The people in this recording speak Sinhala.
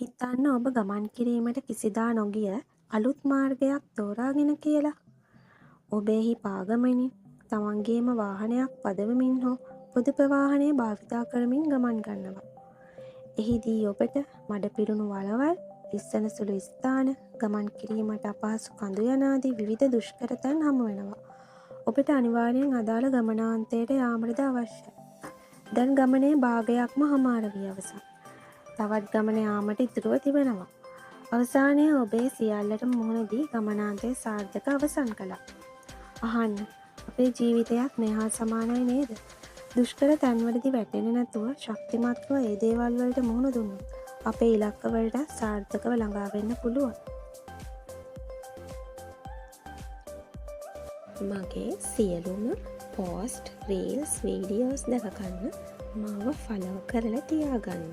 හිතන්න ඔබ ගමන් කිරීමට කිසිදා නොගිය අලුත් මාර්ගයක් තෝරාගෙන කියලා. ඔබ එහි පාගමනින් තමන්ගේම වාහනයක් පදවමින් හෝ පොදු ප්‍රවාහනය භාවිතා කරමින් ගමන් ගන්නවා. එහිදී ඔබට මඩ පිරුණු වළවල්, ලිස්සන සුළු ස්ථාන, ගමන් කිරීමට අපහසු කඳු යනාදී විවිධ දුෂ්කරතැන් හමු වෙනවා. ඔබට අනිවාර්යෙන් අදාළ ගමනාන්තයට යාමටද අවශ්‍යයි. දැන් ගමනේ භාගයක්ම හමාර වී අවසන්. තවත් ගමන යාමට ඉතුරුව තිබෙනවා. අවසානයේ ඔබේ සියල්ලටම මුහුණ දී ගමනාන්තය සාර්ථක අවසන් කළා. අහන්න, අපේ ජීවිතයක් මේ හා සමානයි නේද? දුෂ්කර තැන්වලදී වැටෙන්නේ නැතුව ශක්තිමත්ව ඒ දේවල් වලට මුහුණ දුන්නොත් අපේ ඉලක්ක වලට සාර්ථකව ළඟා වෙන්න පුළුවන්. මගේ සියලුම පෝස්ට්, රීල්ස්, වීඩියෝස් දැක ගන්න මාව ෆලෝ කරලා තියාගන්න.